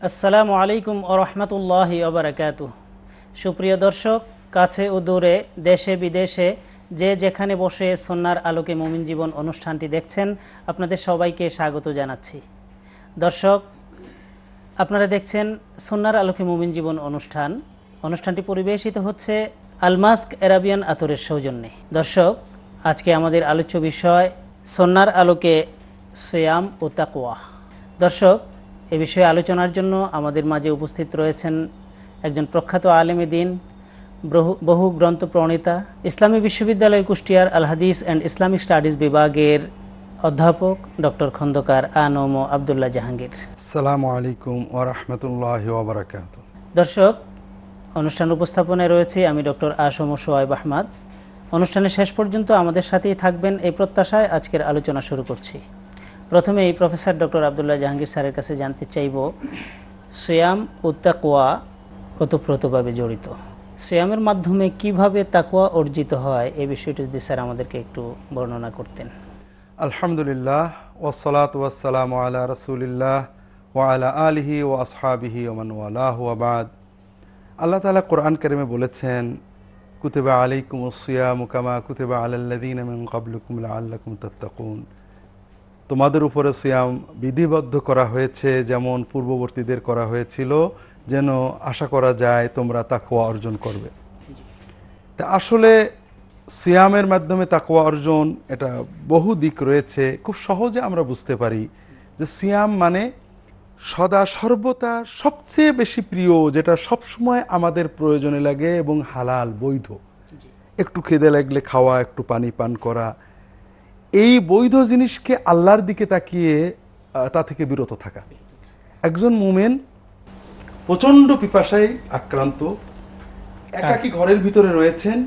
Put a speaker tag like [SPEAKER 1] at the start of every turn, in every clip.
[SPEAKER 1] আসসালামু আলাইকুম ওয়া রাহমাতুল্লাহি ওয়া বারাকাতুহু। সুপ্রিয় দর্শক, কাছে ও দূরে, দেশে বিদেশে যে যেখানে বসে সুন্নাহর আলোকে মুমিন জীবন অনুষ্ঠানটি দেখছেন, আপনাদের সবাইকে স্বাগত জানাচ্ছি। দর্শক, আপনারা দেখছেন সুন্নাহর আলোকে মুমিন জীবন অনুষ্ঠানটি পরিবেশিত হচ্ছে আলমাস্ক আরাবিয়ান আতরের সৌজন্যে। দর্শক, আজকে আমাদের আলোচ্য বিষয় সুন্নাহর আলোকে সিয়াম ও তাকওয়া। দর্শক, এ বিষয়ে আলোচনার জন্য আমাদের মাঝে উপস্থিত রয়েছেন একজন প্রখ্যাত আলেমে দ্বীন, বহু গ্রন্থ প্রণেতা, ইসলামী বিশ্ববিদ্যালয় কুষ্টিয়ার আল হাদিস অ্যান্ড ইসলামিক স্টাডিজ বিভাগের অধ্যাপক ডক্টর খন্দকার আনম আবদুল্লাহ জাহাঙ্গীর।
[SPEAKER 2] আসসালামু আলাইকুম ওয়া রাহমাতুল্লাহি ওয়া বারাকাতুহু।
[SPEAKER 1] দর্শক, অনুষ্ঠান উপস্থাপনায় রয়েছে আমি ডক্টর আসম সোহাইব আহমদ। অনুষ্ঠানের শেষ পর্যন্ত আমাদের সাথেই থাকবেন এই প্রত্যাশায় আজকের আলোচনা শুরু করছি। প্রথমে এই প্রফেসর ডক্টর আবদুল্লাহ জাহাঙ্গীর স্যারের কাছে জানতে চাইব, সিয়াম ও তাকওয়া ওতপ্রোতভাবে জড়িত। সিয়ামের মাধ্যমে কিভাবে তাকওয়া অর্জিত হয়, এই বিষয়টি যদি স্যার আমাদেরকে একটু বর্ণনা করতেন।
[SPEAKER 2] আলহামদুলিল্লাহ ওয়াসসালাতু ওয়াসসালামু আলা রাসূলিল্লাহ ওয়া আলা আলিহি ওয়া আসহাবিহি ওয়া মান ওয়ালাহু ওয়া বাদ। আল্লাহ তাআলা কোরআন কারীমে বলেছেন, কুতিবা আলাইকুমুস সিয়ামু কামা কুতিবা আলাল্লাযীনা মিন ক্বাবলিকুম লাআল্লাকুম তাত্তাকুন। তোমাদের উপরে সিয়াম বিধিবদ্ধ করা হয়েছে যেমন পূর্ববর্তীদের করা হয়েছিল, যেন আশা করা যায় তোমরা তাকওয়া অর্জন করবে। তা আসলে সিয়ামের মাধ্যমে তাকওয়া অর্জন, এটা বহু দিক রয়েছে। খুব সহজে আমরা বুঝতে পারি যে সিয়াম মানে সদা সর্বদা সবচেয়ে বেশি প্রিয়, যেটা সবসময় আমাদের প্রয়োজনে লাগে এবং হালাল বৈধ। একটু খিদে লাগলে খাওয়া, একটু পানি পান করা, এই বৈধ জিনিসকে আল্লাহর দিকে তাকিয়ে তা থেকে বিরত থাকা। একজন মুমিন প্রচন্ড পিপাসায় আক্রান্ত, একাকী ঘরের ভিতরে রয়েছেন,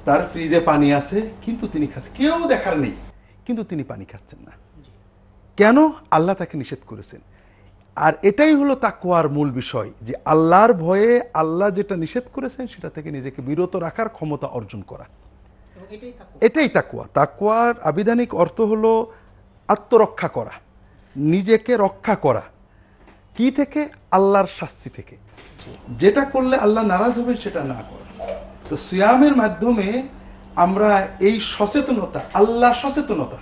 [SPEAKER 2] তার ফ্রিজে পানি আছে কিন্তু তিনি খাচ্ছেন, কেউ দেখার নেই কিন্তু তিনি পানি খাচ্ছেন না। কেন? আল্লাহ তাকে নিষেধ করেছেন। আর এটাই হলো তাকওয়ার মূল বিষয়, যে আল্লাহর ভয়ে আল্লাহ যেটা নিষেধ করেছেন সেটা থেকে নিজেকে বিরত রাখার ক্ষমতা অর্জন করা, এটাই তাকওয়া। তাকওয়ার আবিধানিক অর্থ হলো আত্মরক্ষা করা, নিজেকে রক্ষা করা। কি থেকে? আল্লাহর শাস্তি থেকে। যেটা করলে আল্লাহ নারাজ হবেন সেটা না করা। তো সিয়ামের মাধ্যমে আমরা এই সচেতনতা, আল্লাহ সচেতনতা,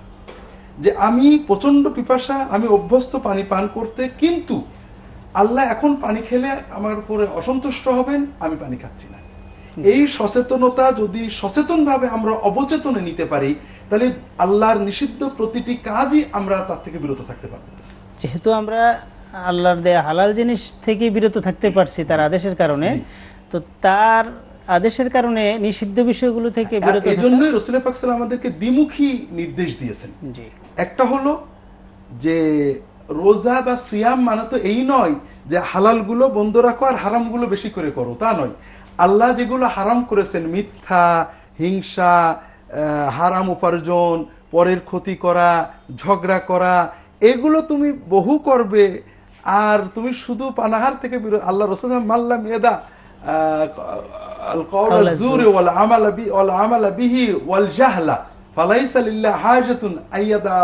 [SPEAKER 2] যে আমি প্রচন্ড পিপাসা, আমি অভ্যস্ত পানি পান করতে, কিন্তু আল্লাহ এখন পানি খেলে আমার উপরে অসন্তুষ্ট হবেন, আমি পানি খাচ্ছি না। এই সচেতনতা যদি সচেতনভাবে আমরা অবচেতনে নিতে পারি, তাহলে আল্লাহর নিষিদ্ধ প্রতিটি কাজই আমরা তার থেকে বিরত থাকতে পারব।
[SPEAKER 1] যেহেতু আমরা আল্লাহর দেয়া হালাল জিনিস থেকে বিরত থাকতে পারছি তার আদেশের কারণে, তো তার আদেশের কারণে নিষিদ্ধ বিষয়গুলো থেকে বিরত থাকা।
[SPEAKER 2] এজন্যই রাসূল পাক সাল্লাল্লাহু আলাইহি ওয়াসাল্লাম আমাদেরকে দ্বিমুখী নির্দেশ দিয়েছেন। একটা হলো যে রোজা বা সিয়াম মানে তো এই নয় যে হালালগুলো বন্ধ রাখো আর হারামগুলো বেশি করে করো, তা নয়। আল্লাহ যেগুলো হারাম করেছেন, মিথ্যা, হিংসা, হারাম উপার্জন, পরের ক্ষতি করা, ঝগড়া করা, এগুলো তুমি বহু করবে। আর তুমি শুধু পানাহার থেকে বিরত। আল্লাহ রাসূল মাল্লাম ইয়াদা আল কাওলা যুরি ওয়াল আমালা বিহি ওয়াল জাহলা ফালাইসা লিল্লাহি হাজাতুন আইয়াদা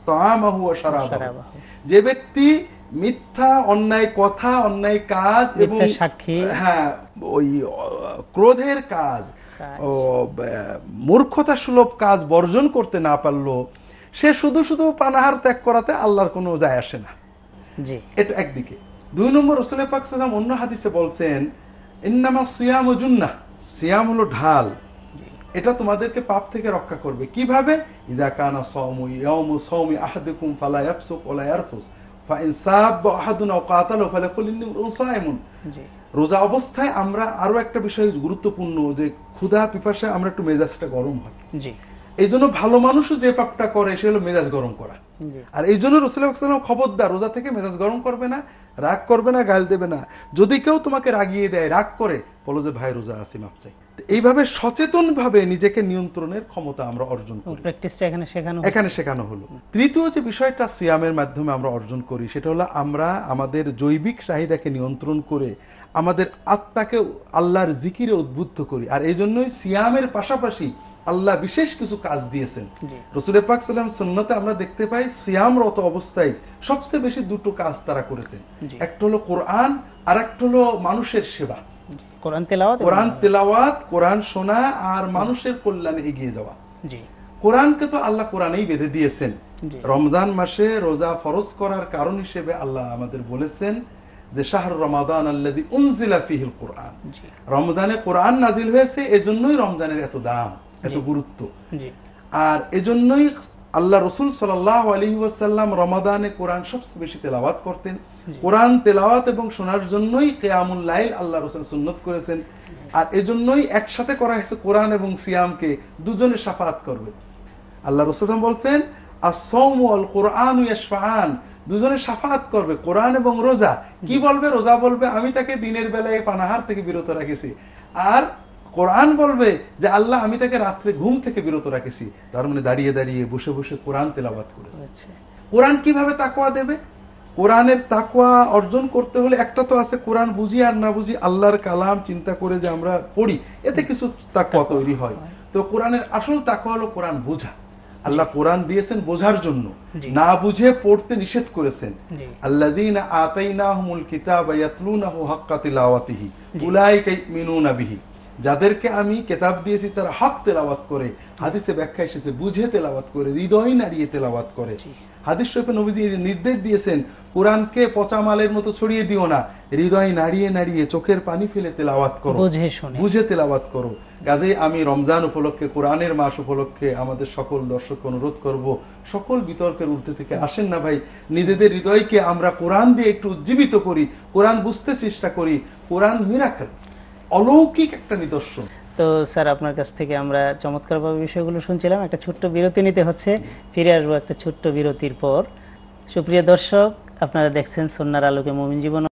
[SPEAKER 2] তাআমাহু ওয়া শারাবাহু। যে ব্যক্তি মিথ্যা, অন্যায় কথা, অন্যায় কাজ এবং
[SPEAKER 1] সাক্ষী,
[SPEAKER 2] হ্যাঁ, ওই ক্রোধের কাজ, মূর্খতা সুলভ কাজ বর্জন করতে না পারলো, সে শুধু শুধু পানাহার ত্যাগ করাতে আল্লাহর কোনো যায় আসে না। এটা একদিকে। দুই নম্বর, রাসূল পাক সাল্লাল্লাহু আলাইহি ওয়াসাল্লাম অন্য হাদিসে বলছেন, ইন্নামা সিয়ামু জুন্নাহ, সিয়াম হলো ঢাল, এটা তোমাদেরকে পাপ থেকে রক্ষা করবে। কিভাবে? ইযা কানা সাওমু ইয়াউমু সাওমি আহাদিকুম ফালা ইয়াফসুক ওয়ালা ইয়ারফুস ফাইন সাব্বা আহাদুন আও কাতালা ফালাকুল ইন্নী সাইমুন। রোজা অবস্থায় আমরা আরো একটা বিষয় গুরুত্বপূর্ণ, যে ক্ষুধা পিপাসায় আমরা একটু মেজাজটা গরম হয়। এই জন্য ভালো মানুষও যে পাপটা করে সে হলো মেজাজ গরম করা। আর এই জন্য রাসূল সাল্লাল্লাহু আলাইহি ওয়াসাল্লাম খবরদার, রোজা থেকে মেজাজ গরম করবে না, রাগ করবে না, গাল দেবে না। যদি কেউ তোমাকে রাগিয়ে দেয়, রাগ করে, বলো যে ভাই রোজা আছি, মাপ চাই। এইভাবে সচেতন ভাবে নিজেকে নিয়ন্ত্রণের ক্ষমতা আমরা অর্জন করি, প্র্যাকটিসটা এখানে শেখানো হলো। তৃতীয় যে বিষয়টা সিয়ামের মাধ্যমে আমরা অর্জন করি, সেটা হলো আমরা আমাদের জৈবিক চাহিদাকে নিয়ন্ত্রণ করে আমাদের আত্মাকে আল্লাহর জিকিরে উদ্বুদ্ধ করি। আর এই জন্যই সিয়ামের পাশাপাশি আল্লাহ বিশেষ কিছু কাজ দিয়েছেন।
[SPEAKER 1] জি।
[SPEAKER 2] রাসূল পাক সাল্লাল্লাহু আলাইহি ওয়াসাল্লাম সুন্নতে আমরা দেখতে পাই সিয়ামরত অবস্থায় সবচেয়ে বেশি দুটো কাজ তারা করেছেন,
[SPEAKER 1] জি।
[SPEAKER 2] একটা হলো কোরআন আর একটা হলো মানুষের সেবা।
[SPEAKER 1] জি। কোরআন তেলাওয়াত এবং-
[SPEAKER 2] কোরআন তেলাওয়াত, কোরআন শোনা আর মানুষের কল্যাণে এগিয়ে যাওয়া।
[SPEAKER 1] জি।
[SPEAKER 2] কোরআনকে তো আল্লাহ কোরআনেই বেঁধে দিয়েছেন।
[SPEAKER 1] জি।
[SPEAKER 2] রমজান মাসে রোজা ফরজ করার কারণ হিসেবে আল্লাহ আমাদের বলেছেন যে শাহরু রমাদান আল্লাযী উনজিলা ফীহিল কোরআন,
[SPEAKER 1] জি।
[SPEAKER 2] রমজানে কোরআন নাজিল হয়েছে, এজন্যই রমজানের এত দাম, এত
[SPEAKER 1] জি।
[SPEAKER 2] গুরুত্ব।
[SPEAKER 1] জি।
[SPEAKER 2] আর এজন্যই আল্লাহ রসুল সাল্লাল্লাহু আলাইহি ওয়াসাল্লাম রমাদানে কোরআন সবচেয়ে বেশি তেলাওয়াত করতেন। কোরআন তেলাওয়াত এবং শোনার জন্যই কিয়ামুল লাইল আল্লাহ রসুল সুন্নত করেছেন। আর এজন্যই একসাথে করা হয়েছে কোরআন এবং সিয়ামকে, দুজনে শাফাআত করবে। আল্লাহ রসুল বলছেন আস-সাওমু ওয়াল কুরআনু ইয়াশফাআন, দুজনে শাফাআত করবে, কোরআন এবং রোজা। কি বলবে? রোজা বলবে আমি তাকে দিনের বেলায় পানাহার থেকে বিরত রেখেছি, আর কোরআন বলবে যে আল্লাহ আমি তাকে রাত্রে ঘুম থেকে বিরত রাখেছি। তার মানে দাঁড়িয়ে দাঁড়িয়ে বসে বসে কোরআন তেলাওয়াত করেছে।
[SPEAKER 1] আচ্ছা।
[SPEAKER 2] কোরআন কিভাবে তাকওয়া দেবে? কোরআনের তাকওয়া অর্জন করতে হলে একটা তো আছে কোরআন বুঝি আর না বুঝি, আল্লাহর কালাম চিন্তা করে যে আমরা পড়ি, এতে কিছু তাকওয়া তৈরি হয়। তো কোরআনের আসল তাকওয়া হলো কোরআন বোঝা। আল্লাহ কোরআন দিয়েছেন বোঝার জন্য,
[SPEAKER 1] জি।
[SPEAKER 2] না বুঝে পড়তে নিষেধ করেছেন।
[SPEAKER 1] জি।
[SPEAKER 2] আল্লাযীনা আতাইনাহুমুল কিতাবা ইয়াতলুনাহু হাক্কা তিলাওয়াতিহি উলাইকা ইউমিনুনা বিহি, যাদেরকে আমি কিতাব দিয়েছি তারা হক তেলাওয়াত করে, হাদিসে ব্যাখ্যা এসেছে বুঝে তেলাওয়াত করে, হৃদয় নাড়িয়ে তেলাওয়াত করে। হাদিস শরীফে নবীজি নির্দেশ দিয়েছেন কোরআনকে পচা মালের মতো ছড়িয়ে দিও না, হৃদয় নাড়িয়ে নাড়িয়ে চোখের পানি ফেলে তেলাওয়াত করো,
[SPEAKER 1] বুঝে শুনে।
[SPEAKER 2] বুঝে তেলাওয়াত করো। কাজেই আমি রমজান উপলক্ষে, কোরআনের মাস উপলক্ষে আমাদের সকল দর্শককে অনুরোধ করব, সকল বিতর্কের ঊর্ধ্বে থেকে আসেন না ভাই, নিজেদের হৃদয়কে আমরা কোরআন দিয়ে একটু উজ্জীবিত করি, কোরআন বুঝতে চেষ্টা করি। কোরআন মিরাকেল, অলৌকিক একটা নিদর্শন।
[SPEAKER 1] তো স্যার আপনার কাছ থেকে আমরা চমৎকারভাবে বিষয়গুলো শুনছিলাম। একটা ছোট্ট বিরতি নিতে হচ্ছে, ফিরে আসবো একটা ছোট্ট বিরতির পর। সুপ্রিয় দর্শক, আপনারা দেখছেন সুন্নাহর আলোকে মুমিন জীবন।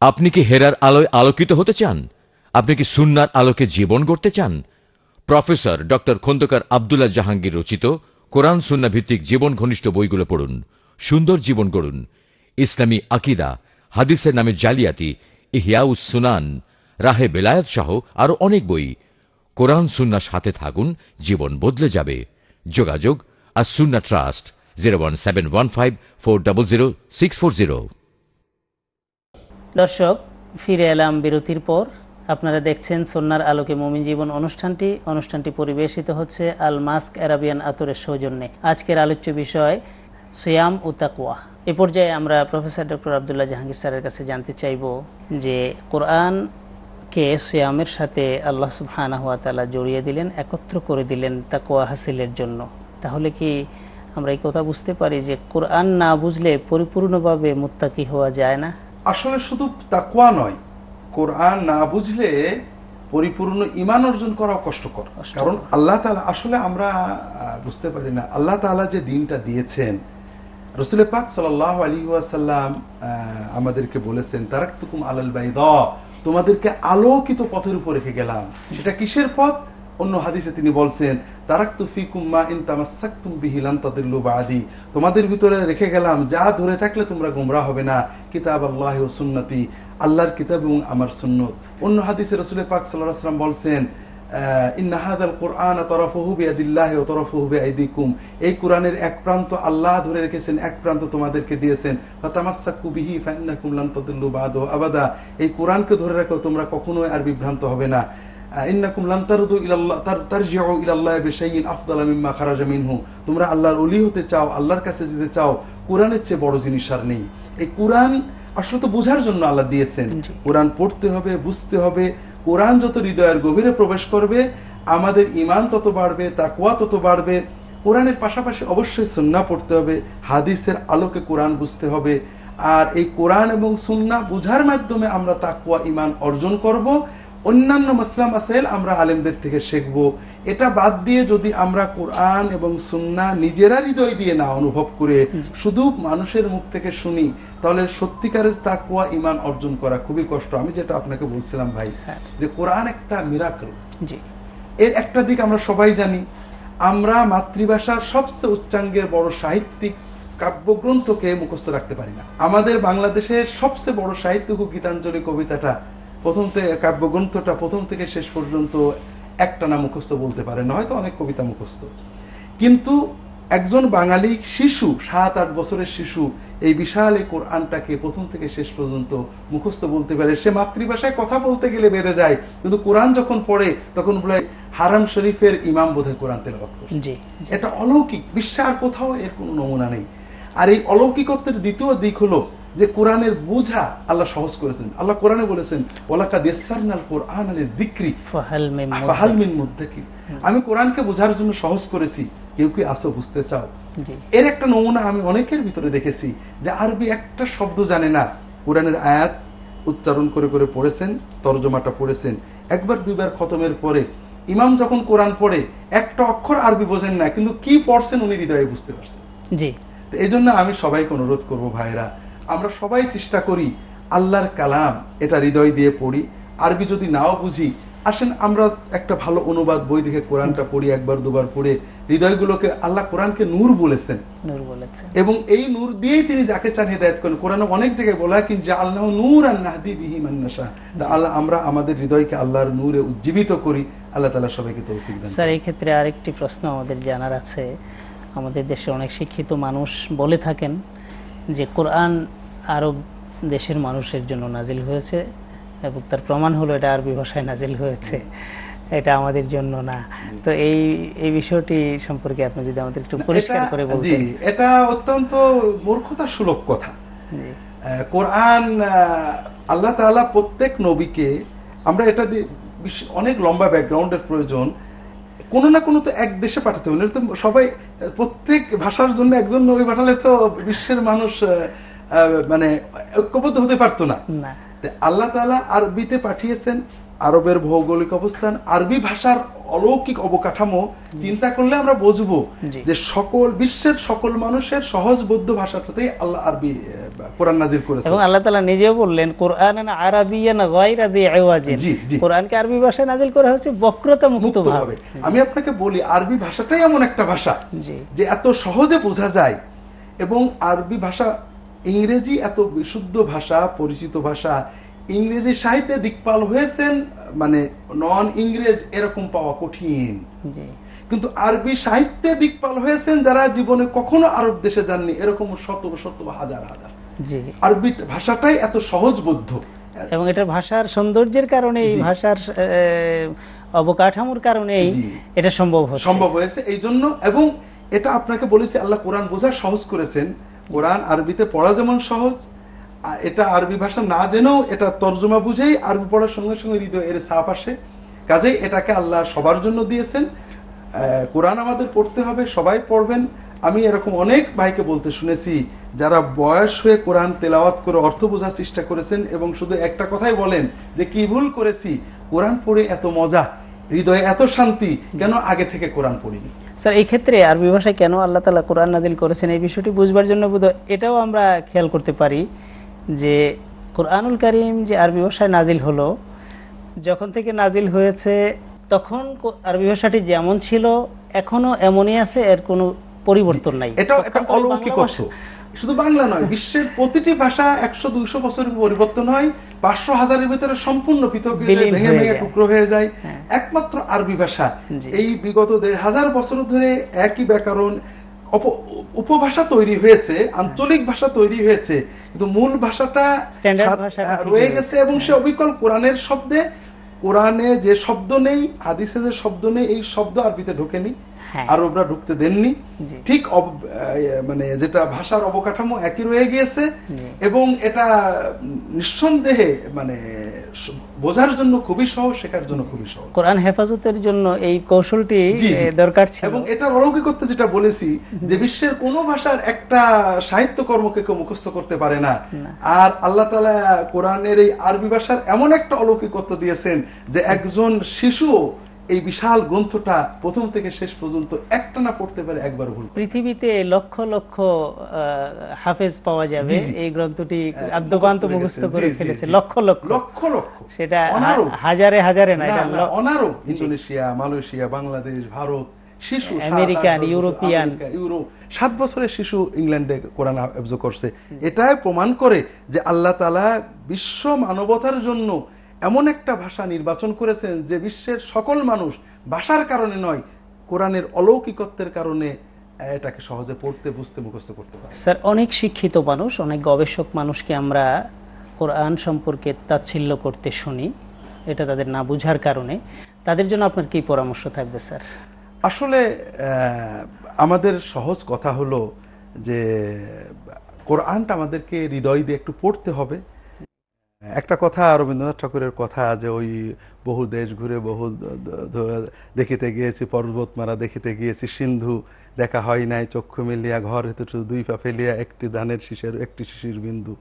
[SPEAKER 3] আপনি কি হেরার আলোয় আলোকিত হতে চান? আপনি কি সুন্নাহর আলোকে জীবন গড়তে চান? প্রফেসর ডক্টর খন্দকার আব্দুল্লাহ জাহাঙ্গীর রচিত কোরআন সুন্নাহ ভিত্তিক জীবন ঘনিষ্ঠ বইগুলো পড়ুন, সুন্দর জীবন গড়ুন। ইসলামী আকিদা, হাদিসের নামে জালিয়াতি, ইহয়াউস সুনান, রাহে বেলায়েত সহ আরো অনেক বই। কোরআন সুন্নাহর সাথে থাকুন, জীবন বদলে যাবে। যোগাযোগ আস-সুন্নাহ ট্রাস্ট, 01715400640।
[SPEAKER 1] দর্শক, ফিরে এলাম বিরতির পর। আপনারা দেখছেন সুন্নাহর আলোকে মুমিন জীবন অনুষ্ঠানটি পরিবেশিত হচ্ছে আল মাস্ক আরাবিয়ান আতরের সৌজন্যে। আজকের আলোচ্য বিষয় সিয়াম ও তাকওয়া। এ পর্যায়ে আমরা প্রফেসর ডক্টর আব্দুল্লাহ জাহাঙ্গীর স্যারের কাছে জানতে চাইব যে কোরআনকে সিয়ামের সাথে আল্লাহ সুবহানাহু ওয়া তাআলা জড়িয়ে দিলেন, একত্র করে দিলেন তাকওয়া হাসিলের জন্য। তাহলে কি আমরা এই কথা বুঝতে পারি যে কোরআন না বুঝলে পরিপূর্ণভাবে মুত্তাকি হওয়া যায় না?
[SPEAKER 2] আসলে শুধু তাকওয়া নয়, কোরআন না বুঝলে পরিপূর্ণ ঈমান অর্জন করাও কষ্টকর। কারণ আল্লাহ তাআলা, আসলে আমরা বুঝতে পারি না আল্লাহ তাআলা যে দ্বীনটা দিয়েছেন। রাসূল পাক সাল্লাল্লাহু আলাইহি ওয়াসাল্লাম আমাদেরকে বলেছেন তারাকতুকুম আলাল বাইদা, তোমাদেরকে আলোকিত পথের উপর রেখে গেলাম। সেটা কিসের পথ? অন্য হাদিসে তিনি বলছেন তারাকতু ফিকুম মা ইন তামাসসাকতুম বিহি লান তাদিল্লু বাদি, তোমাদের ভিতরে রেখে গেলাম যা ধরে থাকলে তোমরা গোমরাহ হবে না, কিতাবাল্লাহি ওয়া সুন্নতি, আল্লাহর কিতাব এবং আমার সুন্নাত। অন্য হাদিসে রাসূল পাক সাল্লাল্লাহু আলাইহি ওয়াসাল্লাম বলছেন ইন্না হাযাল কুরআন তারাফুহু বিয়াদিল্লাহি ওয়া তারাফুহু বিআইদিকুম, এই কোরআনের এক প্রান্ত আল্লাহ ধরে রেখেছেন, এক প্রান্ত তোমাদেরকে দিয়েছেন। ফাতামাসসাকু বিহি ফাইন্নাকুম লান তাদিল্লু বাদু আবাদা, এই কোরআনকে ধরে রাখো, তোমরা কখনোই আর বিভ্রান্ত হবে না। ইন্নাকুম লান তারদু ইলাল্লাহ তারজিউ ইলাল্লাহি বিশাইইন আফদালা মিম্মা খারাজা মিনহু, তোমরা আল্লাহর ওলি হতে চাও, আল্লাহর কাছে যেতে চাও, কোরআনের চেয়ে বড় জিনিস আর নেই। এই কোরআন আসলে তো বোঝার জন্য আল্লাহ দিয়েছেন। কোরআন পড়তে হবে, বুঝতে হবে। কোরআন যত হৃদয়ের গভীরে প্রবেশ করবে, আমাদের ঈমান তত বাড়বে, তাকওয়া তত বাড়বে। কোরআনের পাশাপাশি অবশ্যই সুন্নাহ পড়তে হবে, হাদিসের আলোকে কোরআন বুঝতে হবে। আর এই কোরআন এবং সুন্নাহ বুঝার মাধ্যমে আমরা তাকওয়া ঈমান অর্জন করব। অন্যান্য মাসলা মাসাইল আমরা আলেমদের থেকে শিখব। এটা বাদ দিয়ে যদি আমরা কোরআন এবং সুন্নাহ নিজেরা হৃদয় দিয়ে না অনুভব করে শুধু মানুষের মুখ থেকে শুনি, তাহলে সত্যিকারের তাকওয়া ঈমান অর্জন করা খুবই কষ্ট। আমি যেটা আপনাকে বলছিলাম ভাই, যে কোরআন একটা মিরাকল। এর একটা দিক আমরা সবাই জানি, আমরা মাতৃভাষার সবচেয়ে উচ্চাঙ্গের বড় সাহিত্যিক কাব্যগ্রন্থকে মুখস্থ রাখতে পারি না। আমাদের বাংলাদেশের সবচেয়ে বড় সাহিত্য গীতাঞ্জলি কবিতাটা, প্রথম থেকে কাব্যগ্রন্থটা প্রথম থেকে শেষ পর্যন্ত একটানা মুখস্থ বলতে পারে না, হয়তো অনেক কবিতা মুখস্থ, কিন্তু একজন বাঙালি শিশু 7-8 বছরের শিশু এই বিশাল এই কোরআনটাকে প্রথম থেকে শেষ পর্যন্ত মুখস্থ বলতে পারে। সে মাতৃভাষায় কথা বলতে গেলে বেড়ে যায়, কিন্তু কোরআন যখন পড়ে তখন বলে হারাম শরীফের ইমাম বোধহয় কোরআন তেলাওয়াত করছে। এটা অলৌকিক, বিশ্বে আর কোথাও এর কোনো নমুনা নেই। আর এই অলৌকিকত্বের দ্বিতীয় দিক হলো যে কোরআনের বোঝা আল্লাহ সহজ করেছেন। আল্লাহ কোরআনে বলেছেন ওয়ালাকাদ ইয়াসসারনাল কুরআনা লিযিকরি ফাহাল মিন মুদ্দাকির, আমি কোরআনকে বোঝার জন্য সহজ করেছি, কেউ কি আসো বুঝতে চাও। এর একটা নমুনা আমি অনেকের ভিতরে দেখেছি যে আরবি একটা শব্দ জানে না, কোরআনের আয়াত উচ্চারণ করে করে পড়েছেন, তরজমাটা পড়েছেন, একবার দুইবার খতমের পরে ইমাম যখন কোরআন পড়ে একটা অক্ষর আরবি বোঝেন না, কিন্তু কি পড়ছেন উনি হৃদয়ে বুঝতে পারছেন। এই জন্য আমি সবাইকে অনুরোধ করব, ভাইরা আমরা সবাই চেষ্টা করি আল্লাহর কালাম এটা হৃদয় দিয়ে পড়ি। আরবি যদি নাও বুঝি, আসেন আমরা একটা ভালো অনুবাদ বই দেখে কোরআনটা পড়ি, একবার দুবার পড়ে হৃদয়গুলোকে, আল্লাহ কোরআনকে নূর বলেছেন, এবং এই নূর দিয়েই তিনি যাকে চান হিদায়াত করেন। কোরআনে অনেক জায়গায় বলা কিন্তু জাআলনাহু নূরান নাহদি বিহি মান নাশা, আল্লাহ আমরা আমাদের হৃদয়কে আল্লাহর নূরে উজ্জীবিত করি। আল্লাহ তাআলা সবাইকে তৌফিক দান।
[SPEAKER 1] স্যার, এই ক্ষেত্রে আরেকটি প্রশ্ন আমাদের জানার আছে। আমাদের দেশে অনেক শিক্ষিত মানুষ বলে থাকেন যে কোরআন আরব দেশের মানুষের জন্য নাজিল হয়েছে, এবং তার প্রমাণ হলো এটা আরবি ভাষায় নাজিল হয়েছে, এটা আমাদের জন্য না। তো এই বিষয়টি সম্পর্কে আপনি যদি আমাদের একটু পরিষ্কার করে বলতেন।
[SPEAKER 2] এটা অত্যন্ত মূর্খতা সুলভ কথা। কোরআন আল্লাহ তাআলা প্রত্যেক নবীকে, আমরা এটা অনেক লম্বা ব্যাকগ্রাউন্ডের প্রয়োজন, কোনো না কোনো তো এক দেশে পাঠাতে হবে, তো সবাই প্রত্যেক ভাষার জন্য একজন নবী পাঠালে তো বিশ্বের মানুষ মানে ঐক্যবদ্ধ হতে পারতো না। আল্লাহ তাআলা আরবিতে পাঠিয়েছেন, আরবের ভৌগোলিক অবস্থান, আরবি ভাষার অলৌকিক অবকাঠামো চিন্তা করলে আমরা বুঝবো যে সকল বিশ্বের সকল মানুষের সহজবোধ্য ভাষাটাতেই আল্লাহ আরবি কোরআন নাজিল করেছেন।
[SPEAKER 1] এবং আল্লাহ তাআলা নিজেও বললেন কোরআনান আরাবিয়ান গায়রা যি ইওয়াজিন, কোরআনকে আরবি ভাষায় নাজিল করা হয়েছে বক্রতা মুক্তভাবে।
[SPEAKER 2] আমি আপনাকে বলি, আরবি ভাষাটাই এমন একটা ভাষা যে এত সহজে বোঝা যায়, এবং আরবি ভাষা, ইংরেজি এত বিশুদ্ধ ভাষা, পরিচিত ভাষা, ইংরেজি সাহিত্যে দিকপাল হয়েছেন, মানে নন ইংরেজ এরকম পাওয়া কঠিন, কিন্তু আরবি সাহিত্যে দিকপাল হয়েছেন যারা জীবনে কখনো আরব দেশে যাননি, এরকম শত শত হাজার হাজার। আরবি ভাষাটাই এত সহজবোধ্য,
[SPEAKER 1] এবং এটা ভাষার সৌন্দর্যের কারণে, ভাষার অবকাঠামোর কারণে এটা সম্ভব
[SPEAKER 2] হয়েছে। এই জন্য, এবং এটা আপনাকে বলেছি আল্লাহ কোরআন বোঝা সহজ করেছেন। কোরআন আরবিতে পড়া যেমন সহজ, এটা আরবি ভাষা না জেনেও এটা তর্জমা বুঝেই আরবি পড়ার সঙ্গে সঙ্গে হৃদয় এর ছাপ আসে। কাজেই এটাকে আল্লাহ সবার জন্য দিয়েছেন। কোরআন আমাদের পড়তে হবে, সবাই পড়বেন। আমি এরকম অনেক ভাইকে বলতে শুনেছি যারা বয়স হয়ে কোরআন তেলাওয়াত করে অর্থ বোঝার চেষ্টা করেছেন, এবং শুধু একটা কথাই বলেন যে কি ভুল করেছি, কোরআন পড়ে এত মজা, হৃদয়ে এত শান্তি, কেন আগে থেকে কোরআন পড়িনি।
[SPEAKER 1] স্যার, এই ক্ষেত্রে আরবি ভাষায় কেন আল্লাহ তাআলা কোরআন নাজিল করেছেন, এই বিষয়টি বুঝবার জন্য এটাও আমরা খেয়াল করতে পারি যে কোরআনুল কারীম যে আরবি ভাষায় নাজিল হলো, যখন থেকে নাজিল হয়েছে তখন আরবি ভাষাটি যেমন ছিল এখনো এমনই আছে, এর কোনো পরিবর্তন নাই।
[SPEAKER 2] এটা একটা অলৌকিক কথা, শুধু বাংলা নয়, বিশ্বের প্রতিটি ভাষা 100-200 বছরের পরিবর্তন হয়, 500-1000-এর ভিতরে সম্পূর্ণ পৃথক ভেঙে ভেঙে টুকরো হয়ে যায়। একমাত্র আরবি ভাষা এই বিগত 1500 বছর ধরে একই ব্যাকরণ, উপভাষা তৈরি হয়েছে, আঞ্চলিক ভাষা তৈরি হয়েছে, কিন্তু মূল ভাষাটা রয়ে গেছে, এবং সে অবিকল কোরআনের শব্দে, কোরআনে যে শব্দ নেই, হাদিসে যে শব্দ নেই, এই শব্দ আরবিতে ঢোকেনি, আরবরা ঢুকতে দেননি। ঠিক মানে যেটা ভাষার অবকাঠামো একই রয়ে গিয়েছে, এবং এটা নিঃসন্দেহে মানে বোঝার জন্য খুবই সহজ, শেখার জন্য খুবই সহজ।
[SPEAKER 1] কোরআন হেফাজতের জন্য এই কৌশলটি দরকার ছিল।
[SPEAKER 2] এবং এটা অলৌকিকত্ব যেটা বলেছি যে বিশ্বের কোন ভাষার একটা সাহিত্য কর্মকে কেউ মুখস্থ করতে পারে না, আর আল্লাহ তাআলা কোরআনের এই আরবি ভাষার এমন একটা অলৌকিকত্ব দিয়েছেন যে একজন শিশু এই বিশাল গ্রন্থটা প্রথম থেকে শেষ পর্যন্ত একটানা পড়তে পারে একবার ভুল।
[SPEAKER 1] পৃথিবীতে লক্ষ লক্ষ হাফেজ পাওয়া যাবে, এই গ্রন্থটি আদ্যপান্ত মুখস্থ করে ফেলেছে লক্ষ লক্ষ লক্ষ লক্ষ, সেটা হাজারে হাজারে না, এটা
[SPEAKER 2] অনারব। ইন্দোনেশিয়া, মালয়েশিয়া, বাংলাদেশ, ভারত, শিশু
[SPEAKER 1] আমেরিকান, ইউরোপিয়ান,
[SPEAKER 2] 7 বছরের শিশু ইংল্যান্ডে কোরআন হিফজ করছে। এটাই প্রমাণ করে যে আল্লাহ তাআলা বিশ্ব মানবতার জন্য এমন একটা ভাষা নির্বাচন করেছেন যে বিশ্বের সকল মানুষ ভাষার কারণে নয়, কোরআনের অলৌকিকত্বের কারণে এটাকে সহজে পড়তে, বুঝতে, মুখস্থ করতে পারে।
[SPEAKER 1] স্যার, অনেক শিক্ষিত মানুষ, অনেক গবেষক মানুষকে আমরা কোরআন সম্পর্কে তাচ্ছিল্য করতে শুনি, এটা তাদের না বুঝার কারণে। তাদের জন্য আপনার কি পরামর্শ থাকবে স্যার?
[SPEAKER 2] আসলে আমাদের সহজ কথা হলো যে কোরআনটা আমাদেরকে হৃদয় দিয়ে একটু পড়তে হবে। একটা কথা রবীন্দ্রনাথ ঠাকুরের কথা, যে ওই বহু দেশ ঘুরে বহু দেখিতে গিয়েছি পর্বতমালা, দেখিতে গিয়েছি সিন্ধু, দেখা হয় নাই চক্ষু মিলিয়া, ঘর হেতু দুই পা ফেলিয়া, একটি ধানের শীষের একটি শিশির বিন্দু।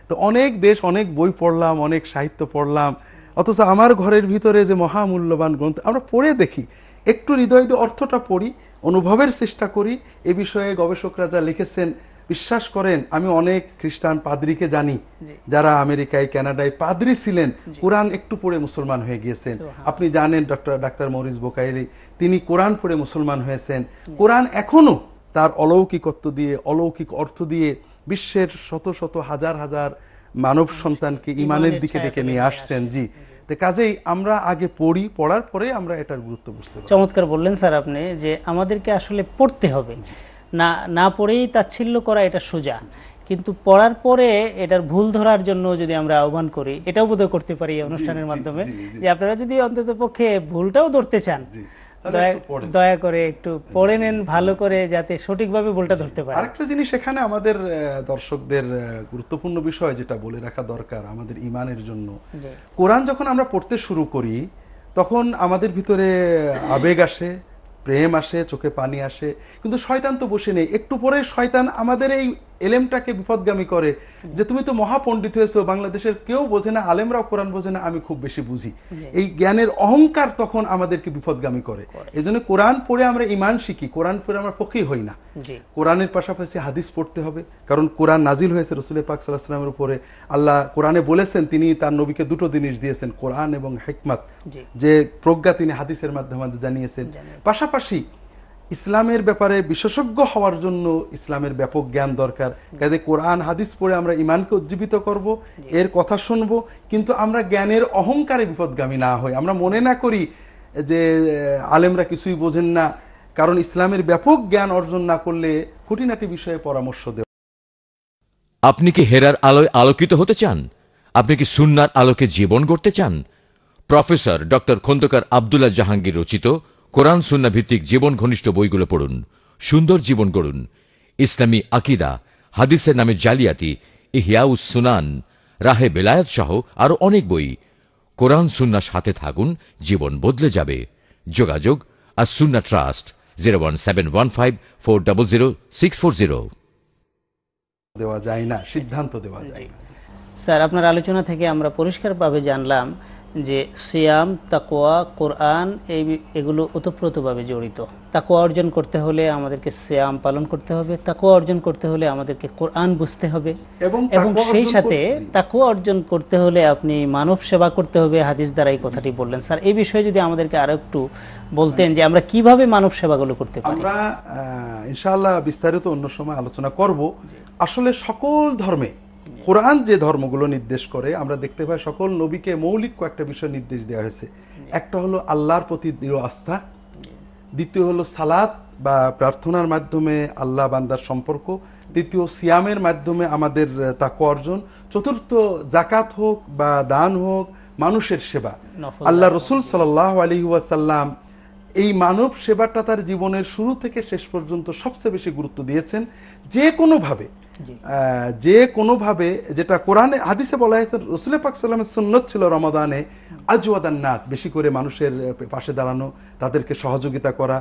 [SPEAKER 2] তো অনেক দেশ, অনেক বই পড়লাম, অনেক সাহিত্য পড়লাম, অথচ আমার ঘরের ভিতরে যে মহামূল্যবান গ্রন্থ আমরা পড়ে দেখি, একটু হৃদয় দিয়ে অর্থটা পড়ি, অনুভবের চেষ্টা করি। এ বিষয়ে গবেষকরা যা লিখেছেন, বিশ্বাস করেন আমি অনেক খ্রিস্টান পাদ্রীকে জানি যারা আমেরিকায়, কানাডায় পাদ্রী ছিলেন, কোরআন একটু পড়ে মুসলমান হয়ে গিয়েছেন। আপনি জানেন ডাক্তার মরিস বোকাইলি, তিনি কোরআন পড়ে মুসলমান হয়েছেন। কোরআন এখনো তার অলৌকিকত্ব দিয়ে, অলৌকিক অর্থ দিয়ে বিশ্বের শত শত হাজার হাজার মানব সন্তানকে ইমানের দিকে ডেকে নিয়ে আসছেন। জি, কাজেই আমরা আগে পড়ি, পড়ার পরে আমরা এটার গুরুত্ব বুঝতে পারি।
[SPEAKER 1] চমৎকার বললেন স্যার আপনি, যে আমাদেরকে আসলে পড়তে হবে, না পড়েই তাচ্ছিল্য করা এটা সোজা, কিন্তু পড়ার পরে এটার ভুল ধরার জন্য যদি আমরা আহ্বান করি, এটাও বোধহয় করতে পারি এই অনুষ্ঠানের মাধ্যমে, যে আপনারা যদি অন্তত পক্ষে ভুলটাও ধরতে চান, দয়া করে একটু পড়ে নেন ভালো করে, যাতে সঠিকভাবে ভুলটা ধরতে পারে।
[SPEAKER 2] আরেকটা জিনিস এখানে আমাদের দর্শকদের গুরুত্বপূর্ণ বিষয় যেটা বলে রাখা দরকার আমাদের ইমানের জন্য, কোরআন যখন আমরা পড়তে শুরু করি তখন আমাদের ভিতরে আবেগ আসে, প্রেম আসে, চোখে পানি আসে, কিন্তু শয়তান তো বসে নেই। একটু পরে শয়তান আমাদের এই এলেমটাকে বিপদগামী করে, যে তুমি তো মহাপণ্ডিত হয়েছো, বাংলাদেশের কেউ বোঝে না, আলেমরাও কোরআন বোঝে না, আমি খুব বেশি বুঝি। এই জ্ঞানের অহংকার তখন আমাদেরকে বিপদগামী করে। এই জন্য কোরআন পড়ে আমরা ইমান শিখি, কোরআন পড়ে আমরা ফকিহ হই না। কোরআনের পাশাপাশি হাদিস পড়তে হবে, কারণ কোরআন নাজিল হয়েছে রাসূল পাক সাল্লাল্লাহু আলাইহি ওয়াসাল্লামের উপরে। আল্লাহ কোরআনে বলেছেন, তিনি তার নবীকে দুটো জিনিস দিয়েছেন, কোরআন এবং হিকমত, যে প্রজ্ঞা তিনি হাদিসের মাধ্যমে জানিয়েছেন। পাশাপাশি ইসলামের ব্যাপারে বিশেষজ্ঞ হওয়ার জন্য ইসলামের ব্যাপক জ্ঞান দরকার। কাজে কোরআন হাদিস পড়ে আমরা ইমানকে উজ্জীবিত করব, এর কথা শুনবো, কিন্তু আমরা জ্ঞানের অহংকারে বিপদগামী না হই। আমরা মনে না করি যে আলেমরা কিছুই বোঝেন না, কারণ ইসলামের ব্যাপক জ্ঞান অর্জন না করলে খুঁটিনাটি বিষয়ে পরামর্শ দেওয়া।
[SPEAKER 3] আপনি কি হেরার আলোয় আলোকিত হতে চান? আপনি কি সুন্নার আলোকে জীবন গড়তে চান? প্রফেসর ডক্টর খন্দকার আব্দুল্লাহ জাহাঙ্গীর রচিত কোরআন সুন্নাহ ভিত্তিক জীবন ঘনিষ্ঠ বইগুলো পড়ুন, সুন্দর জীবন গড়ুন। ইসলামী আকিদা, হাদিসের নামে জালিয়াতি, ইহয়াউস সুনান, রাহে বেলায়েত সহ আরো অনেক বই। কোরআন সুন্নাহর সাথে থাকুন, জীবন বদলে যাবে। যোগাযোগ আস-সুন্নাহ ট্রাস্ট, 01715400640।
[SPEAKER 2] দেওয়া যায় না, সিদ্ধান্ত দেওয়া যায় না।
[SPEAKER 1] স্যার, আপনার আলোচনা থেকে আমরা পরিষ্কারভাবে জানলাম যে সিয়াম, তাকওয়া, কোরআন এগুলো ওতপ্রোতভাবে জড়িত। তাকওয়া অর্জন করতে হলে আমাদেরকে সিয়াম পালন করতে হবে, তাকওয়া অর্জন করতে হলে আমাদেরকে কোরআন বুঝতে হবে, এবং সেই সাথে তাকওয়া অর্জন করতে হলে আপনি মানব সেবা করতে হবে, হাদিস দ্বারা এই কথাটি বললেন। স্যার, এই বিষয়ে যদি আমাদেরকে আরো একটু বলতেন যে আমরা কিভাবে মানব সেবাগুলো করতে পারি।
[SPEAKER 2] আমরা ইনশাআল্লাহ বিস্তারিত অন্য সময় আলোচনা করব। আসলে সকল ধর্মে কোরআন যে ধর্মগুলো নির্দেশ করে, আমরা দেখতে পাই সকল নবীকে মৌলিক কয়েকটা বিষয় নির্দেশ দেওয়া হয়েছে। একটা হলো আল্লাহর প্রতি দৃঢ় আস্থা, দ্বিতীয় হলো সালাত বা প্রার্থনার মাধ্যমে আল্লাহ বান্দার সম্পর্ক, তৃতীয় সিয়ামের মাধ্যমে আমাদের তাকওয়া অর্জন, চতুর্থ জাকাত হোক বা দান হোক, মানুষের সেবা। আল্লাহ রসুল সাল্লাল্লাহু আলাইহি ওয়াসাল্লাম এই মানব সেবাটা তার জীবনের শুরু থেকে শেষ পর্যন্ত সবচেয়ে বেশি গুরুত্ব দিয়েছেন। যে কোনোভাবে যেটা কোরআনে হাদিসে বলা হয়েছে, রাসূল পাক সাল্লাল্লাহু আলাইহি ওয়াসাল্লামের সুন্নত ছিল রমাদানে আজওয়াদান নাস, বেশি করে মানুষের পাশে দাঁড়ানো, তাদেরকে সহযোগিতা করা,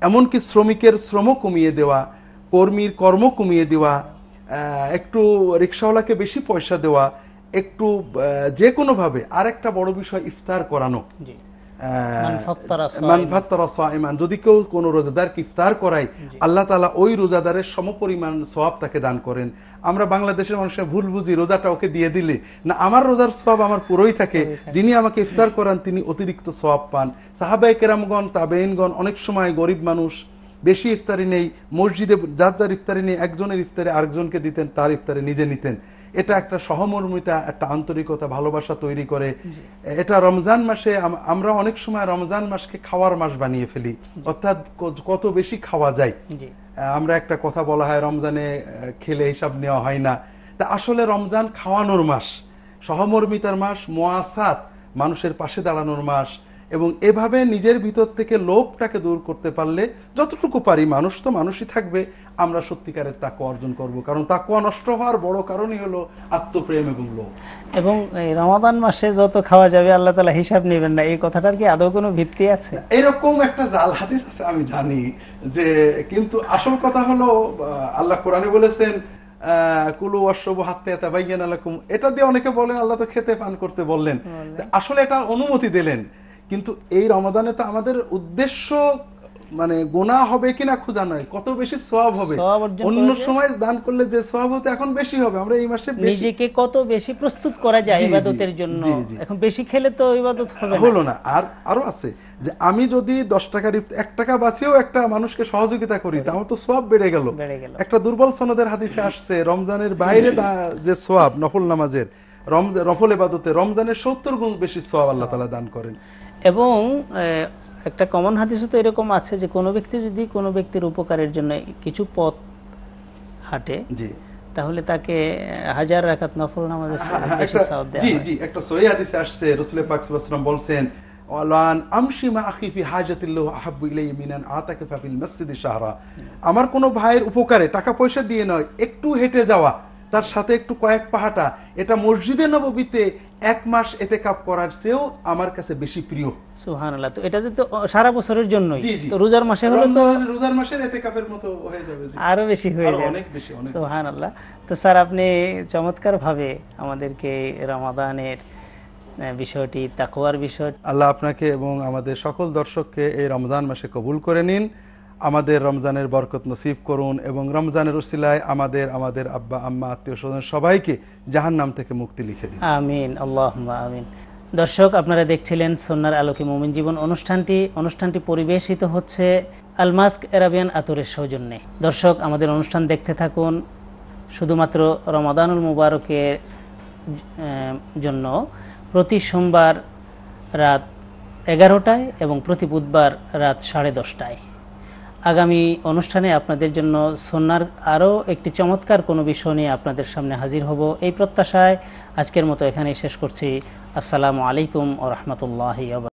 [SPEAKER 2] এমনকি শ্রমিকের শ্রম কমিয়ে দেওয়া, কর্মীর কর্ম কমিয়ে দেওয়া, একটু রিক্সাওয়ালাকে বেশি পয়সা দেওয়া, একটু যে কোনোভাবে। আর একটা বড় বিষয় ইফতার করানো, যদি কেউ কোন রোজাদারকে ইফতার করায়, আল্লাহ তাআলা ওই রোজাদারের সমপরিমাণ সওয়াব তাকে দান করেন। আমরা বাংলাদেশের মানুষের ভুল বুঝি, রোজাটা ওকে দিয়ে দিলে না আমার রোজার সওয়াব আমার পুরোই থাকে, যিনি আমাকে ইফতার করান তিনি অতিরিক্ত সওয়াব পান। সাহাবায়ে কেরামগণ, তাবেঈনগণ অনেক সময় গরিব মানুষ, বেশি ইফতারি নেই, মসজিদে যার যার ইফতারি নেই, একজনের ইফতারি আরেকজনকে দিতেন, তার ইফতারি নিজে নিতেন। এটা একটা সহমর্মিতা, একটা আন্তরিকতা, ভালোবাসা তৈরি করে। এটা রমজান মাসে আমরা অনেক সময় রমজান মাসকে খাওয়ার মাস বানিয়ে ফেলি, অর্থাৎ কত বেশি খাওয়া যায়। আমরা একটা কথা বলা হয় রমজানে খেলে হিসাব নেওয়া হয় না, তা আসলে রমজান খাওয়ানোর মাস, সহমর্মিতার মাস, মুআসাত, মানুষের পাশে দাঁড়ানোর মাস। এবং এভাবে নিজের ভিতর থেকে লোভটাকে দূর করতে পারলে যতটুকু পারি, মানুষ তো মানুষই থাকবে, আমরা সত্যিকারের তাকওয়া অর্জন করব। কারণ তাকওয়া নষ্ট হওয়ার বড় কারণই হলো আত্মপ্রেম এবং লোভ।
[SPEAKER 1] এবং এই রমাদান মাসে যত খাওয়া যাবে আল্লাহ তাআলা হিসাব নেবেন না, এই কথাটার কি আদৌ কোনো ভিত্তি আছে?
[SPEAKER 2] এরকম একটা জাল হাদিস আছে আমি জানি, যে কিন্তু আসল কথা হলো আল্লাহ কোরআনে বলেছেন কুলু ওয়াশরাবু হাত্তা ইয়াতাবায়্যানা লাকুম। এটা দিয়ে অনেকে বলেন আল্লাহ তো খেতে পান করতে বললেন, আসলে এটা অনুমতি দিলেন। কিন্তু এই রমাদানে তো আমাদের উদ্দেশ্য মানে গুনাহ হবে কিনা খোঁজা নয়, কত বেশি সওয়াব হবে। অন্য সময় দান করলে যে সওয়াব হতো এখন বেশি হবে। আমরা এই মাসে
[SPEAKER 1] নিজেকে কত বেশি প্রস্তুত করা যায় ইবাদতের জন্য, এখন বেশি খেলে তো ইবাদত
[SPEAKER 2] হলো না। আর আরো আছে যে আমি যদি 10 টাকার 1 টাকা বাঁচিয়েও একটা মানুষকে সহযোগিতা করি, তা আমার তো সওয়াব বেড়ে গেল। একটা দুর্বল সনদের হাদিসে আসছে রমজানের বাইরে যে সওয়াব নফল নামাজের, নফল ইবাদতে রমজানের 70 গুণ বেশি সওয়াব আল্লাহ তাআলা দান করেন।
[SPEAKER 1] এবং একটা কমন হাদিসও তো এরকম আছে যে কোনো ব্যক্তি যদি কোনো ব্যক্তির উপকারের জন্য কিছু পথ হাঁটে, তাহলে তাকে 1000 রাকাত নফল নামাজের বেশি সওয়াব দেয়া হয়।
[SPEAKER 2] জি, একটা সহিহ হাদিসে আসছে রাসূল পাক সাল্লাল্লাহু আলাইহি ওয়াসাল্লাম বলছেন ওয়ালান আমশি মা আখি ফি হাজাতিল্লাহ আহাব্বু ইলাইহি মিনান আতাকা ফিল মসজিদি শাহরা। আমার কোনো ভাইয়ের উপকারে টাকা পয়সা দিয়ে নয়, একটু হেঁটে যাওয়া, তার সাথে একটু কয়েক পাহাটা, এটা মসজিদে নববীতে 1 মাস ইতিকাফ করার চেয়েও আমার কাছে বেশি প্রিয়।
[SPEAKER 1] সুবহানাল্লাহ। তো এটা যে তো সারা বছরের জন্যই, তো রোজার মাসে হলো তো
[SPEAKER 2] রোজার মাসের ইতিকাফের মতো হয়ে যাবে,
[SPEAKER 1] আরো বেশি হয়ে যাবে,
[SPEAKER 2] অনেক বেশি।
[SPEAKER 1] সুবহানাল্লাহ। তো স্যার আপনি চমৎকার ভাবে আমাদেরকে রমাদানের বিষয়টি, তাকওয়ার বিষয়,
[SPEAKER 2] আল্লাহ আপনাকে এবং আমাদের সকল দর্শককে এই রমজান মাসে কবুল করে নিন, আমাদের রমজানের বরকত নসিব করুন এবং রমজানের উসিলায় আমাদের আব্বা আম্মা আত্মীয় স্বজন সবাইকে জাহান্নাম থেকে মুক্তি লিখে দিন, আমিন, আল্লাহুম্মা আমিন।
[SPEAKER 1] দর্শক, আপনারা দেখছিলেন সুন্নাহর আলোকে মুমিন জীবন অনুষ্ঠানটি পরিবেশিত হচ্ছে আলমাস্ক এরাবিয়ান আতরের সৌজন্যে। দর্শক, আমাদের অনুষ্ঠান দেখতে থাকুন শুধুমাত্র রমাদানুল মুবারকের জন্য প্রতি সোমবার রাত 11টায় এবং প্রতি বুধবার রাত 10:30টায়। আগামী অনুষ্ঠানে আপনাদের জন্য সুন্নাহর আরও একটি চমৎকার কোনো বিষয় নিয়ে আপনাদের সামনে হাজির হব, এই প্রত্যাশায় আজকের মতো এখানেই শেষ করছি। আসসালামু আলাইকুম ওয়া রাহমাতুল্লাহি ওয়া বারাকাতুহু।